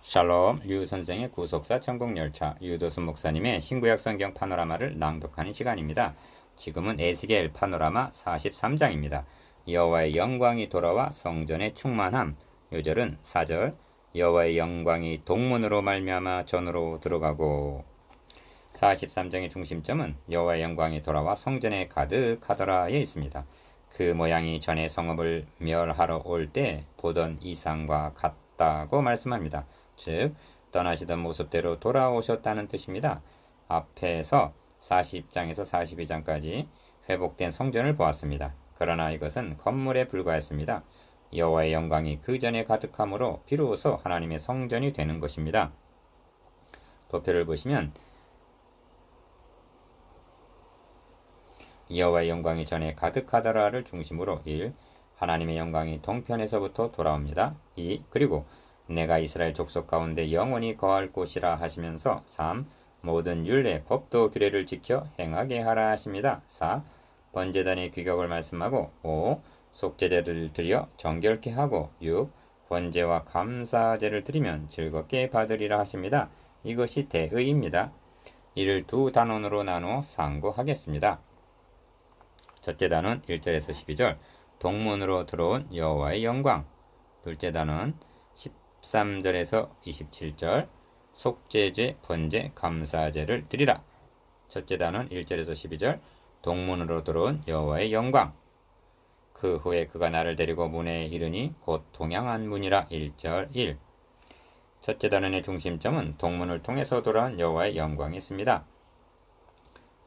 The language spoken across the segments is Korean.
샬롬, 류 선생의 구속사 천국열차, 유도순 목사님의 신구약 성경 파노라마를 낭독하는 시간입니다. 지금은 에스겔 파노라마 43장입니다. 여호와의 영광이 돌아와 성전의 충만함. 요절은 4절, 여호와의 영광이 동문으로 말미암아 전으로 들어가고. 43장의 중심점은 여호와의 영광이 돌아와 성전에 가득하더라에 있습니다. 그 모양이 전에 성읍을 멸하러 올 때 보던 이상과 같다고 말씀합니다. 즉 떠나시던 모습대로 돌아오셨다는 뜻입니다. 앞에서 40장에서 42장까지 회복된 성전을 보았습니다. 그러나 이것은 건물에 불과했습니다. 여호와의 영광이 그 전에 가득함으로 비로소 하나님의 성전이 되는 것입니다. 도표를 보시면 여호와의 영광이 전에 가득하더라를 중심으로 1. 하나님의 영광이 동편에서부터 돌아옵니다. 2. 그리고 내가 이스라엘 족속 가운데 영원히 거할 곳이라 하시면서 3. 모든 율례, 법도 규례를 지켜 행하게 하라 하십니다. 4. 번제단의 규격을 말씀하고 5. 속죄제를 드려 정결케 하고 6. 번제와 감사제를 드리면 즐겁게 받으리라 하십니다. 이것이 대의입니다. 이를 두 단원으로 나누어 상고하겠습니다. 첫째 단원 1절에서 12절 동문으로 들어온 여호와의 영광. 둘째 단원 13절에서 27절 속죄제, 번제, 감사제를 드리라. 첫째 단원 1절에서 12절 동문으로 들어온 여호와의 영광. 그 후에 그가 나를 데리고 문에 이르니 곧 동양한 문이라. 1절 1. 첫째 단원의 중심점은 동문을 통해서 돌아온 여호와의 영광이 있습니다.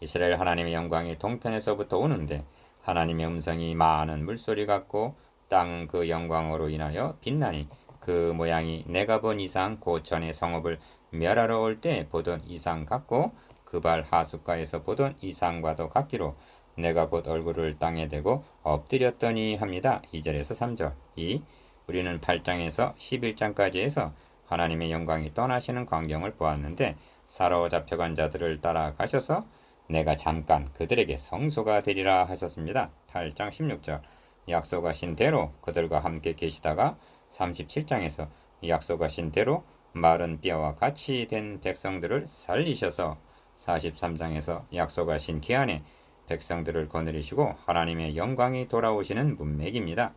이스라엘 하나님의 영광이 동편에서부터 오는데 하나님의 음성이 많은 물소리 같고 땅은 그 영광으로 인하여 빛나니 그 모양이 내가 본 이상 곧 전에 성읍을 멸하러 올 때 보던 이상 같고 그발 하숫가에서 보던 이상과도 같기로 내가 곧 얼굴을 땅에 대고 엎드렸더니 합니다. 2절에서 3절 2. 우리는 8장에서 11장까지 해서 하나님의 영광이 떠나시는 광경을 보았는데 사로잡혀간 자들을 따라가셔서 내가 잠깐 그들에게 성소가 되리라 하셨습니다. 8장 16절 약속하신 대로 그들과 함께 계시다가 37장에서 약속하신 대로 마른 뼈와 같이 된 백성들을 살리셔서 43장에서 약속하신 기한에 백성들을 거느리시고 하나님의 영광이 돌아오시는 문맥입니다.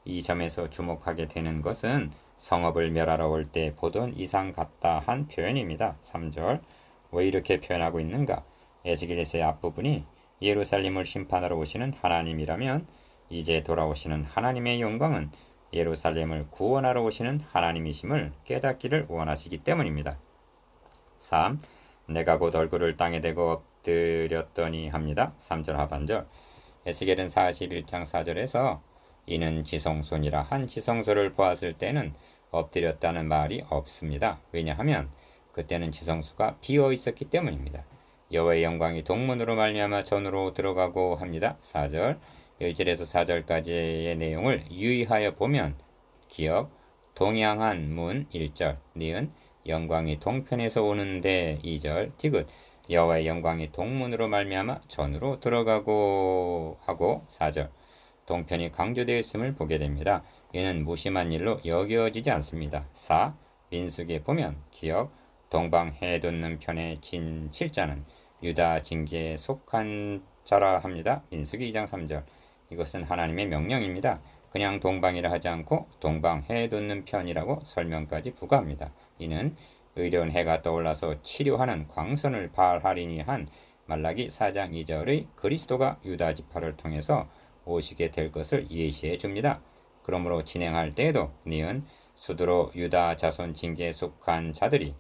이 점에서 주목하게 되는 것은 성읍을 멸하러 올 때 보던 이상 같다 한 표현입니다. 3절 왜 이렇게 표현하고 있는가? 에스겔서의 앞부분이 예루살렘을 심판하러 오시는 하나님이라면 이제 돌아오시는 하나님의 영광은 예루살렘을 구원하러 오시는 하나님이심을 깨닫기를 원하시기 때문입니다. 3. 내가 곧 얼굴을 땅에 대고 엎드렸더니 합니다. 3절 하반절 에스겔은 41장 4절에서 이는 지성소니라 한 지성소를 보았을 때는 엎드렸다는 말이 없습니다. 왜냐하면 그때는 지성소가 비어 있었기 때문입니다. 여호와의 영광이 동문으로 말미암아 전으로 들어가고 합니다. 4절 1절에서 4절까지의 내용을 유의하여 보면 기억 동양한 문 1절 니은 영광이 동편에서 오는데 2절 디귿 여호와의 영광이 동문으로 말미암아 전으로 들어가고 하고 4절 동편이 강조되어 있음을 보게 됩니다. 이는 무심한 일로 여겨지지 않습니다. 4. 민수기에 보면 기억 동방 해 돋는 편의 진 7자는 유다 징계에 속한 자라 합니다. 민수기 2장 3절 이것은 하나님의 명령입니다. 그냥 동방이라 하지 않고 동방 해 돋는 편이라고 설명까지 부과합니다. 이는 의로운 해가 떠올라서 치료하는 광선을 발하리니 한 말라기 4장 2절의 그리스도가 유다 지파를 통해서 오시게 될 것을 예시해 줍니다. 그러므로 진행할 때에도 니은 수두로 유다 자손 징계에 속한 자들이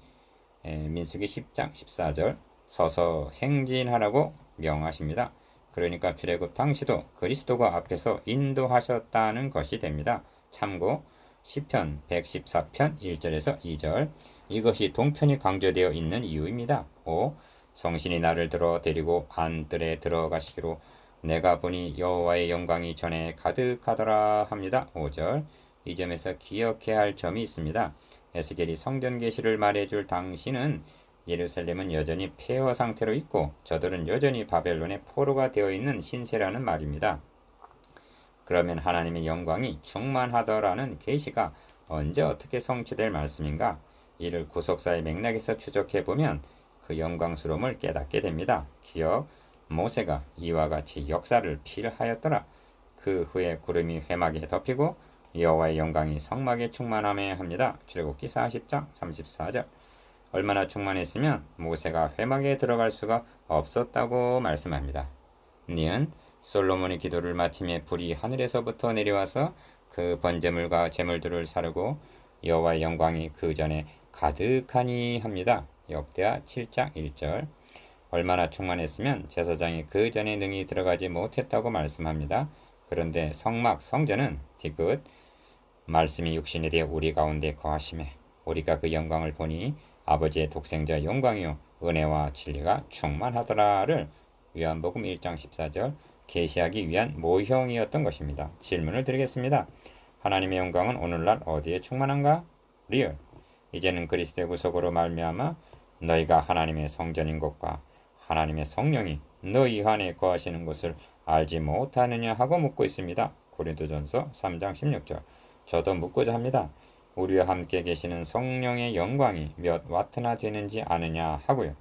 민수기 10장 14절 서서 생진하라고 명하십니다. 그러니까 출애굽 당시도 그리스도가 앞에서 인도하셨다는 것이 됩니다. 참고 시편 114편 1절에서 2절 이것이 동편이 강조되어 있는 이유입니다. 5. 성신이 나를 들어 데리고 안뜰에 들어가시기로 내가 보니 여호와의 영광이 전에 가득하더라 합니다. 5절 이 점에서 기억해야 할 점이 있습니다. 에스겔이 성전 계시를 말해줄 당시는 예루살렘은 여전히 폐허 상태로 있고 저들은 여전히 바벨론의 포로가 되어 있는 신세라는 말입니다. 그러면 하나님의 영광이 충만하더라는 계시가 언제 어떻게 성취될 말씀인가? 이를 구속사의 맥락에서 추적해 보면 그 영광스러움을 깨닫게 됩니다. 기억 모세가 이와 같이 역사를 필하였더라. 그 후에 구름이 회막에 덮이고 여호와의 영광이 성막에 충만하며 합니다. 출애굽기 40장 34절. 얼마나 충만했으면 모세가 회막에 들어갈 수가 없었다고 말씀합니다. 니은 솔로몬의 기도를 마침에 불이 하늘에서부터 내려와서 그 번제물과 제물들을 사르고 여호와의 영광이 그 전에 가득하니 합니다. 역대하 7장 1절. 얼마나 충만했으면 제사장이 그 전에 능히 들어가지 못했다고 말씀합니다. 그런데 성막 성전은 디귿 말씀이 육신이 되어 우리 가운데 거하심에 우리가 그 영광을 보니 아버지의 독생자 영광이요 은혜와 진리가 충만하더라를 요한복음 1장 14절 계시하기 위한 모형이었던 것입니다. 질문을 드리겠습니다. 하나님의 영광은 오늘날 어디에 충만한가? 리얼. 이제는 그리스도의 구속으로 말미암아 너희가 하나님의 성전인 것과 하나님의 성령이 너희 안에 거하시는 것을 알지 못하느냐 하고 묻고 있습니다. 고린도전서 3장 16절. 저도 묻고자 합니다. 우리와 함께 계시는 성령의 영광이 몇 와트나 되는지 아느냐 하고요.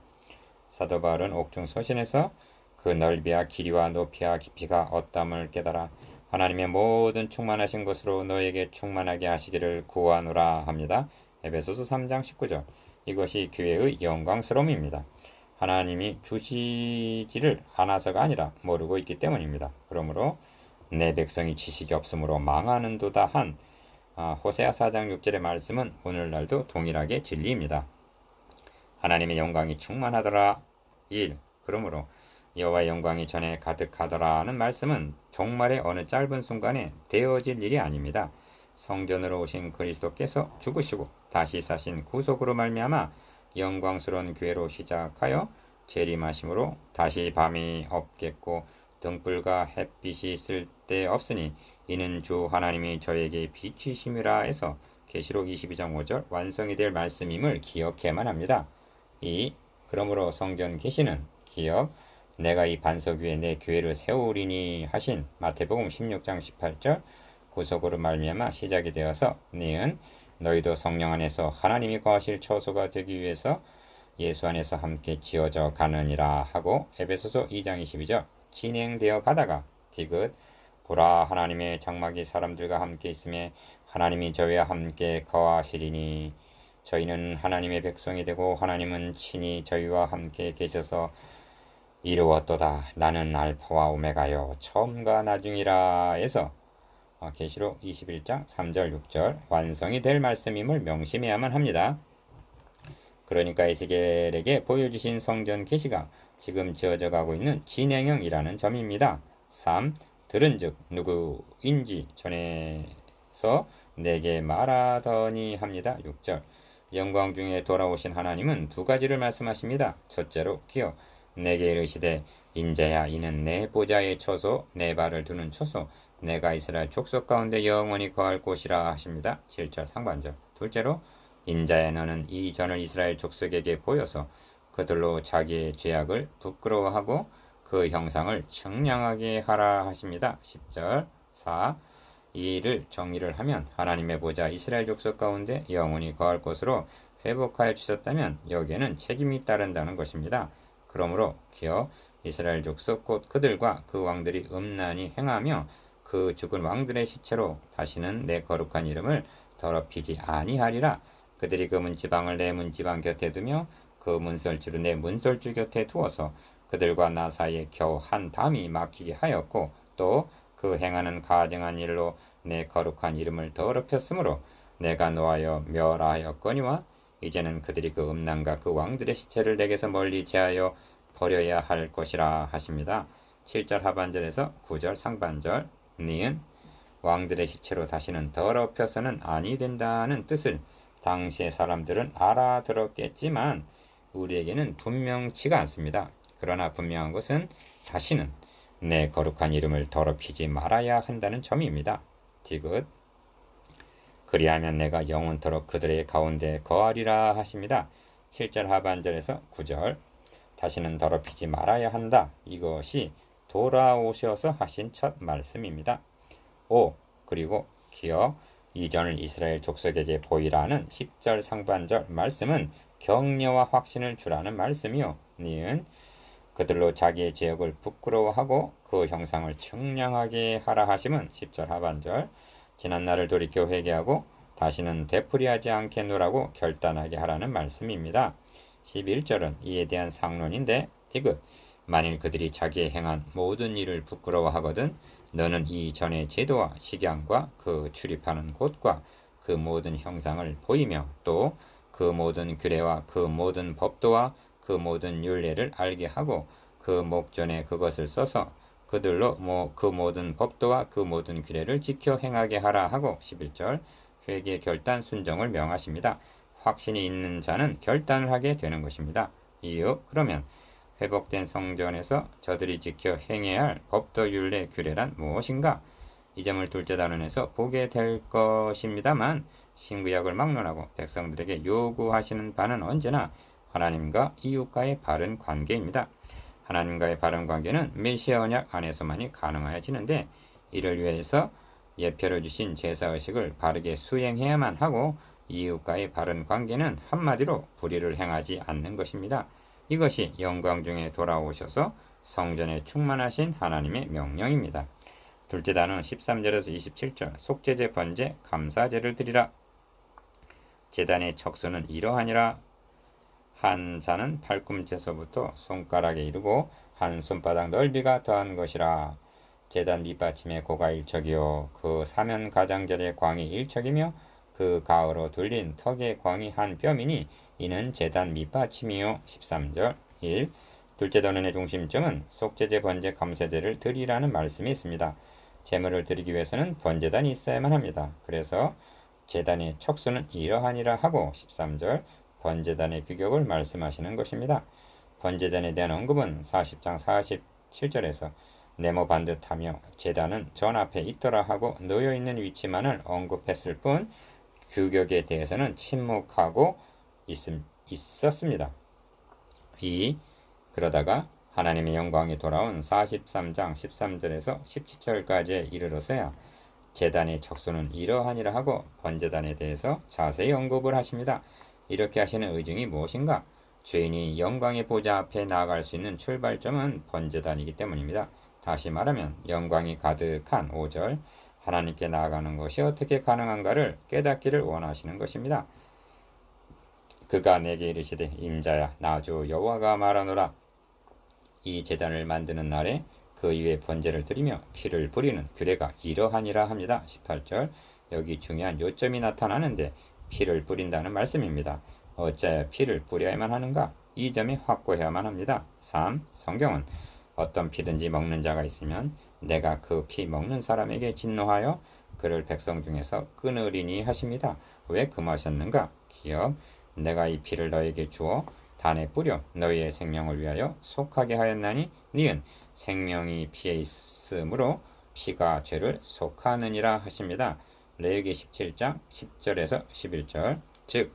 사도 바울은 옥중 서신에서 그 넓이와 길이와 높이와 깊이가 어떠함을 깨달아 하나님의 모든 충만하신 것으로 너에게 충만하게 하시기를 구하노라 합니다. 에베소서 3장 19절. 이것이 교회의 영광스러움입니다. 하나님이 주시지를 않아서가 아니라 모르고 있기 때문입니다. 그러므로 내 백성이 지식이 없으므로 망하는도다 한 호세아 4장 6절의 말씀은 오늘날도 동일하게 진리입니다. 하나님의 영광이 충만하더라. 1. 그러므로 여호와의 영광이 전에 가득하더라는 말씀은 종말의 어느 짧은 순간에 되어질 일이 아닙니다. 성전으로 오신 그리스도께서 죽으시고 다시 사신 구속으로 말미암아 영광스러운 교회로 시작하여 재림하심으로 다시 밤이 없겠고 등불과 햇빛이 쓸데없으니 이는 주 하나님이 저에게 빛이심이라 해서 계시록 22장 5절 완성이 될 말씀임을 기억해야만 합니다. 2. 그러므로 성전 계시는 기억 내가 이 반석 위에 내 교회를 세우리니 하신 마태복음 16장 18절 구속으로 말미암아 시작이 되어서 니은 너희도 성령 안에서 하나님이 거하실 처소가 되기 위해서 예수 안에서 함께 지어져 가느니라 하고 에베소서 2장 22절 진행되어 가다가 디귿 보라 하나님의 장막이 사람들과 함께 있음에 하나님이 저희와 함께 거하시리니 저희는 하나님의 백성이 되고 하나님은 친히 저희와 함께 계셔서 이루었도다. 나는 알파와 오메가요 처음과 나중이라 해서 계시록 21장 3절 6절 완성이 될 말씀임을 명심해야만 합니다. 그러니까 에스겔에게 보여주신 성전 계시가 지금 지어져 가고 있는 진행형이라는 점입니다. 3. 들은즉 누구인지 전에서 내게 말하더니 합니다. 6절 영광 중에 돌아오신 하나님은 두 가지를 말씀하십니다. 첫째로 기억 내게 이르시되 인자야 이는 내 보좌의 처소 내 발을 두는 처소 내가 이스라엘 족속 가운데 영원히 거할 곳이라 하십니다. 7절 상반절. 둘째로 인자야 너는 이 전을 이스라엘 족속에게 보여서 그들로 자기의 죄악을 부끄러워하고 그 형상을 청량하게 하라 하십니다. 10절 4. 이 일을 정리를 하면 하나님의 보좌 이스라엘 족속 가운데 영원히 거할 곳으로 회복하여 주셨다면 여기에는 책임이 따른다는 것입니다. 그러므로 기억 이스라엘 족속 곧 그들과 그 왕들이 음란히 행하며 그 죽은 왕들의 시체로 다시는 내 거룩한 이름을 더럽히지 아니하리라. 그들이 그 문지방을 내 문지방 곁에 두며 그 문설주를 내 문설주 곁에 두어서 그들과 나 사이에 겨우 한 담이 막히게 하였고 또 그 행하는 가증한 일로 내 거룩한 이름을 더럽혔으므로 내가 노하여 멸하였거니와 이제는 그들이 그 음란과 그 왕들의 시체를 내게서 멀리 제하여 버려야 할 것이라 하십니다. 7절 하반절에서 9절 상반절 니은 왕들의 시체로 다시는 더럽혀서는 아니 된다는 뜻을 당시의 사람들은 알아들었겠지만 우리에게는 분명치가 않습니다. 그러나 분명한 것은 다시는 내 거룩한 이름을 더럽히지 말아야 한다는 점입니다. 디귿 그리하면 내가 영원토록 그들의 가운데 거하리라 하십니다. 7절 하반절에서 9절 다시는 더럽히지 말아야 한다. 이것이 돌아오셔서 하신 첫 말씀입니다. 5. 그리고 기억 이전을 이스라엘 족속에게 보이라는 10절 상반절 말씀은 격려와 확신을 주라는 말씀이요. 니은 그들로 자기의 죄악을 부끄러워하고 그 형상을 청량하게 하라 하심은 10절 하반절 지난 날을 돌이켜 회개하고 다시는 되풀이하지 않겠노라고 결단하게 하라는 말씀입니다. 11절은 이에 대한 상론인데 디귿 만일 그들이 자기의 행한 모든 일을 부끄러워하거든 너는 이전의 제도와 식양과 그 출입하는 곳과 그 모든 형상을 보이며 또 그 모든 규례와 그 모든 법도와 그 모든 율례를 알게 하고 그 목전에 그것을 써서 그들로 그 모든 법도와 그 모든 규례를 지켜 행하게 하라 하고 11절 회개 결단 순종을 명하십니다. 확신이 있는 자는 결단을 하게 되는 것입니다. 이유 그러면 회복된 성전에서 저들이 지켜 행해야 할 법도 율례 규례란 무엇인가? 이 점을 둘째 단원에서 보게 될 것입니다만 신구약을 막론하고 백성들에게 요구하시는 바는 언제나 하나님과 이웃과의 바른 관계입니다. 하나님과의 바른 관계는 메시아 언약 안에서만이 가능하여지는데 이를 위해서 예표로 주신 제사의식을 바르게 수행해야만 하고 이웃과의 바른 관계는 한마디로 불의를 행하지 않는 것입니다. 이것이 영광 중에 돌아오셔서 성전에 충만하신 하나님의 명령입니다. 둘째 단은 13절에서 27절 속죄제 번제 감사제를 드리라. 제단의 척수는 이러하니라. 한 자는 팔꿈치에서부터 손가락에 이르고 한 손바닥 넓이가 더한 것이라. 제단 밑받침의 고가 일척이요 그 사면 가장자리의 광이 일척이며 그 가으로 돌린 턱의 광이 한 뼘이니 이는 제단 밑받침이요. 13절 1. 둘째 단원의 중심점은 속죄제 번제 감사제를 드리라는 말씀이 있습니다. 제물을 드리기 위해서는 번제단이 있어야만 합니다. 그래서 제단의 척수는 이러하니라 하고 13절 번제단의 규격을 말씀하시는 것입니다. 번제단에 대한 언급은 40장 47절에서 네모 반듯하며 제단은 전 앞에 있더라 하고 놓여있는 위치만을 언급했을 뿐 규격에 대해서는 침묵하고 있었습니다. 그러다가 하나님의 영광이 돌아온 43장 13절에서 17절까지에 이르러서야 제단의 척수는 이러하니라 하고 번제단에 대해서 자세히 언급을 하십니다. 이렇게 하시는 의중이 무엇인가? 죄인이 영광의 보좌 앞에 나아갈 수 있는 출발점은 번제단이기 때문입니다. 다시 말하면 영광이 가득한 5절 하나님께 나아가는 것이 어떻게 가능한가를 깨닫기를 원하시는 것입니다. 그가 내게 이르시되 인자야 나 주 여호와가 말하노라. 이 제단을 만드는 날에 그 위에 번제를 드리며 피를 뿌리는 규례가 이러하니라 합니다. 18절 여기 중요한 요점이 나타나는데 피를 뿌린다는 말씀입니다. 어찌하여 피를 뿌려야만 하는가? 이 점이 확고해야만 합니다. 3. 성경은 어떤 피든지 먹는 자가 있으면 내가 그 피 먹는 사람에게 진노하여 그를 백성 중에서 끊으리니 하십니다. 왜 금하셨는가? 기억 내가 이 피를 너에게 주어 단에 뿌려 너희의 생명을 위하여 속하게 하였나니 니은 생명이 피에 있으므로 피가 죄를 속하느니라 하십니다. 레위기 17장 10절에서 11절 즉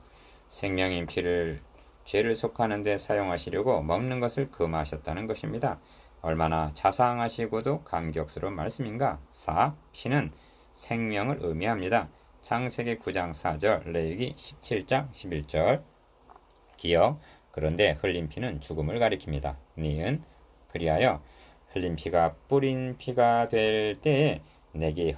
생명인 피를 죄를 속하는 데 사용하시려고 먹는 것을 금하셨다는 것입니다. 얼마나 자상하시고도 감격스러운 말씀인가? 4. 피는 생명을 의미합니다. 창세기 9장 4절 레위기 17장 11절 기억 그런데 흘린 피는 죽음을 가리킵니다. 니은 그리하여 흘린 피가 뿌린 피가 될 때에 내게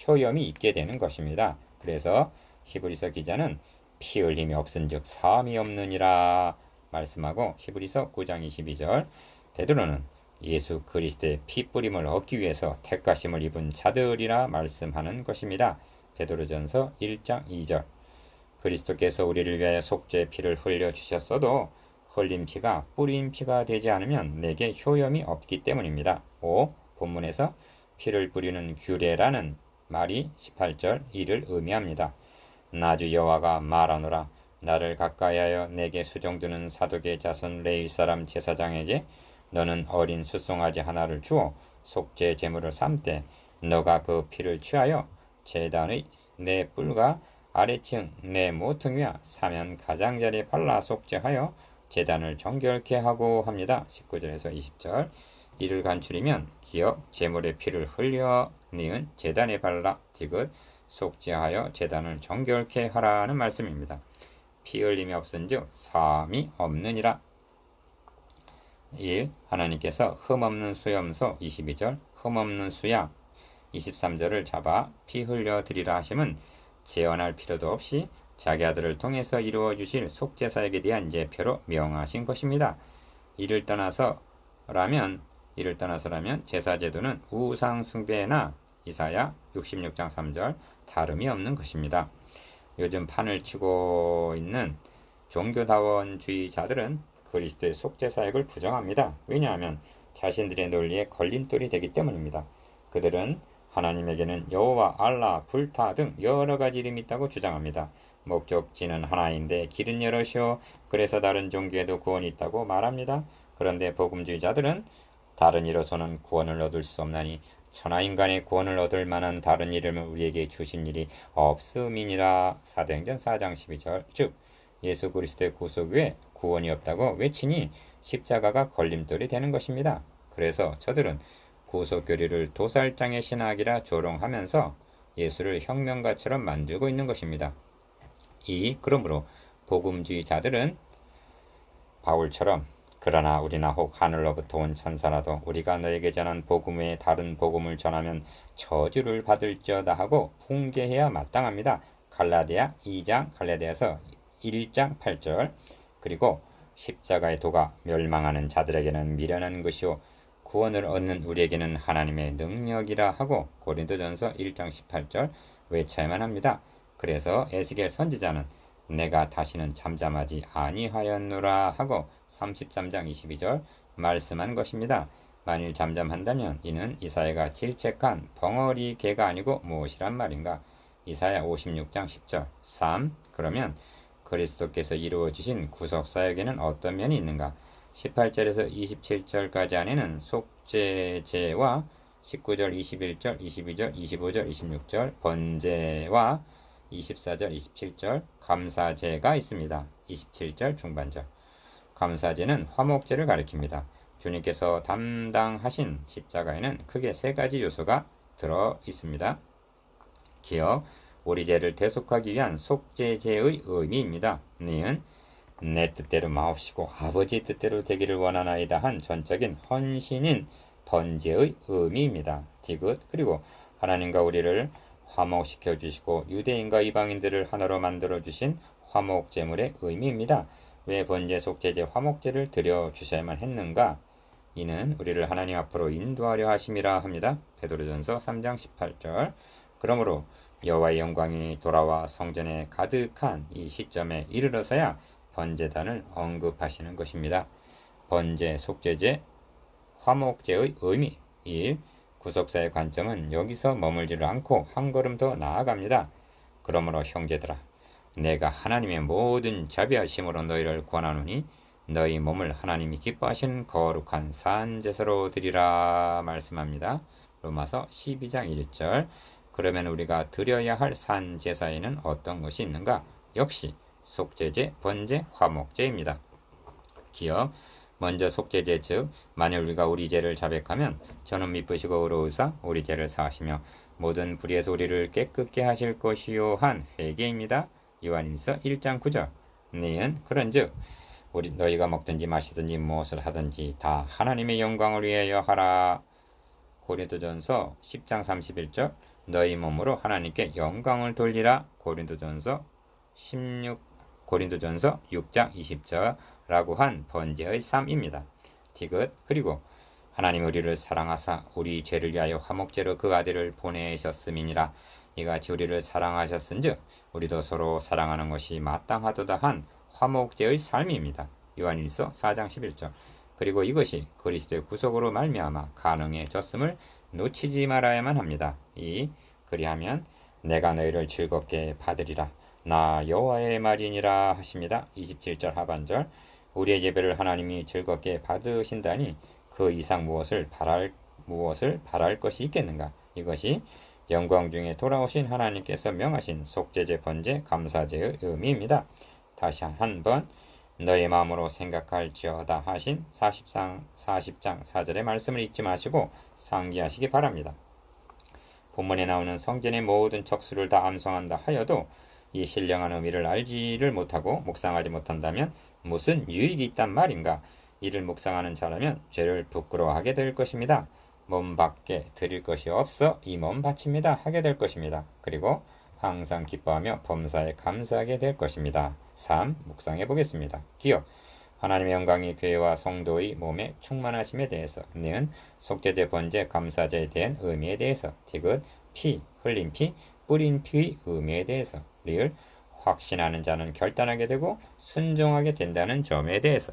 효염이 있게 되는 것입니다. 그래서 히브리서 기자는 피 흘림이 없은즉 사함이 없느니라 말씀하고 히브리서 9장 22절 베드로는 예수 그리스도의 피 뿌림을 얻기 위해서 택하심을 입은 자들이라 말씀하는 것입니다. 베드로전서 1장 2절 그리스도께서 우리를 위하여 속죄의 피를 흘려 주셨어도 흘린 피가 뿌린 피가 되지 않으면 내게 효염이 없기 때문입니다. 5. 본문에서 피를 뿌리는 규례라는 말이 18절 이를 의미합니다. 나주 여호와가 말하노라 나를 가까이하여 내게 수종드는 사독의 자손 레위 사람 제사장에게 너는 어린 숫송아지 하나를 주어 속죄 제물을 삼되 너가 그 피를 취하여 제단의 내 뿔과 아래층 내 모퉁이와 사면 가장자리에 발라 속죄하여 제단을 정결케 하고 합니다. 19절에서 20절 이를 간추리면 기억 제물의 피를 흘려 니은 제단에 발라 디귿 속죄하여 제단을 정결케 하라는 말씀입니다. 피 흘림이 없은즉 사함이 없느니라. 1. 하나님께서 흠없는 수염소 22절, 흠없는 수양 23절을 잡아 피 흘려 드리라 하심은 재원할 필요도 없이 자기 아들을 통해서 이루어 주실 속죄사역에 대한 예표로 명하신 것입니다. 이를 떠나서라면 제사제도는 우상 숭배나 이사야 66장 3절 다름이 없는 것입니다. 요즘 판을 치고 있는 종교다원주의자들은 그리스도의 속죄사역을 부정합니다. 왜냐하면 자신들의 논리에 걸림돌이 되기 때문입니다. 그들은 하나님에게는 여호와, 알라, 불타 등 여러 가지 이름이 있다고 주장합니다. 목적지는 하나인데 길은 여럿이요 그래서 다른 종교에도 구원이 있다고 말합니다. 그런데 복음주의자들은 다른 이로서는 구원을 얻을 수 없나니 천하인간의 구원을 얻을 만한 다른 이름을 우리에게 주신 일이 없음이니라. 사도행전 4장 12절. 즉 예수 그리스도의 구속 외에 구원이 없다고 외치니 십자가가 걸림돌이 되는 것입니다. 그래서 저들은 구속교리를 도살장의 신학이라 조롱하면서 예수를 혁명가처럼 만들고 있는 것입니다. 그러므로 복음주의자들은 바울처럼 그러나 우리나 혹 하늘로부터 온 천사라도 우리가 너에게 전한 복음 외에 다른 복음을 전하면 저주를 받을지어다 하고 붕괴해야 마땅합니다. 갈라디아서 1장 8절. 그리고 십자가의 도가 멸망하는 자들에게는 미련한 것이요 구원을 얻는 우리에게는 하나님의 능력이라 하고 고린도전서 1장 18절 외쳐야만 합니다. 그래서 에스겔 선지자는 내가 다시는 잠잠하지 아니하였노라 하고 33장 22절 말씀한 것입니다. 만일 잠잠한다면 이는 이사야가 질책한 벙어리 개가 아니고 무엇이란 말인가? 이사야 56장 10절 3. 그러면 그리스도께서 이루어 주신 구속사역에는 어떤 면이 있는가? 18절에서 27절까지 안에는 속죄제와 19절, 21절, 22절, 25절, 26절 번제와 24절, 27절 감사제가 있습니다. 27절 중반절. 감사제는 화목제를 가리킵니다. 주님께서 담당하신 십자가에는 크게 세 가지 요소가 들어 있습니다. 기억, 우리 죄를 대속하기 위한 속죄제의 의미입니다. 니은 내 뜻대로 마옵시고 아버지 뜻대로 되기를 원하나이다 한 전적인 헌신인 번제의 의미입니다. 디귿, 그리고 하나님과 우리를 화목시켜 주시고 유대인과 이방인들을 하나로 만들어 주신 화목제물의 의미입니다. 왜 번제, 속죄제, 화목제를 드려 주셔야만 했는가? 이는 우리를 하나님 앞으로 인도하려 하심이라 합니다. 베드로전서 3장 18절. 그러므로 여호와의 영광이 돌아와 성전에 가득한 이 시점에 이르러서야 번제단을 언급하시는 것입니다. 번제, 속죄제, 화목제의 의미 1. 구속사의 관점은 여기서 머물지를 않고 한 걸음 더 나아갑니다. 그러므로 형제들아, 내가 하나님의 모든 자비하심으로 너희를 권하노니 너희 몸을 하나님이 기뻐하시는 거룩한 산제사로 드리라 말씀합니다. 로마서 12장 1절. 그러면 우리가 드려야 할 산제사에는 어떤 것이 있는가? 역시 속죄제, 번제, 화목제입니다. 기억, 먼저 속죄제 즉 만일 우리가 우리 죄를 자백하면 저는 미쁘시고 의로우사 우리 죄를 사하시며 모든 불의에서 우리를 깨끗게 하실 것이요 한 회개입니다. 요한일서 1장 9절. 니은 그런즉 우리 너희가 먹든지 마시든지 무엇을 하든지 다 하나님의 영광을 위하여 하라. 고린도전서 10장 31절. 너희 몸으로 하나님께 영광을 돌리라. 고린도전서 6장 20절라고 한 번제의 삶입니다. 디귿, 그리고 하나님 우리를 사랑하사 우리 죄를 위하여 화목제로 그 아들을 보내셨음이니라. 이같이 우리를 사랑하셨은즉 우리도 서로 사랑하는 것이 마땅하도다 한 화목제의 삶입니다. 요한일서 4장 11절. 그리고 이것이 그리스도의 구속으로 말미암아 가능해졌음을 놓치지 말아야만 합니다. 그리하면 내가 너희를 즐겁게 받으리라. 나 여호와의 말이니라 하십니다. 27절 하반절. 우리의 예배를 하나님이 즐겁게 받으신다니 그 이상 무엇을 바랄 것이 있겠는가? 이것이 영광 중에 돌아오신 하나님께서 명하신 속죄제, 번제, 감사제의 의미입니다. 다시 한번 너의 마음으로 생각할지어다 하신 40장 4절의 말씀을 잊지 마시고 상기하시기 바랍니다. 본문에 나오는 성전의 모든 척수를 다 암송한다 하여도 이 신령한 의미를 알지를 못하고 묵상하지 못한다면 무슨 유익이 있단 말인가? 이를 묵상하는 자라면 죄를 부끄러워하게 될 것입니다. 몸 밖에 드릴 것이 없어 이 몸 바칩니다 하게 될 것입니다. 그리고 항상 기뻐하며 범사에 감사하게 될 것입니다. 3. 묵상해 보겠습니다. 기억. 하나님의 영광이 교회와 성도의 몸에 충만하심에 대해서. 는 속죄제, 번제, 감사제에 대한 의미에 대해서. 디귿. 피, 흘린 피, 뿌린 피의 의미에 대해서. 리을. 확신하는 자는 결단하게 되고 순종하게 된다는 점에 대해서.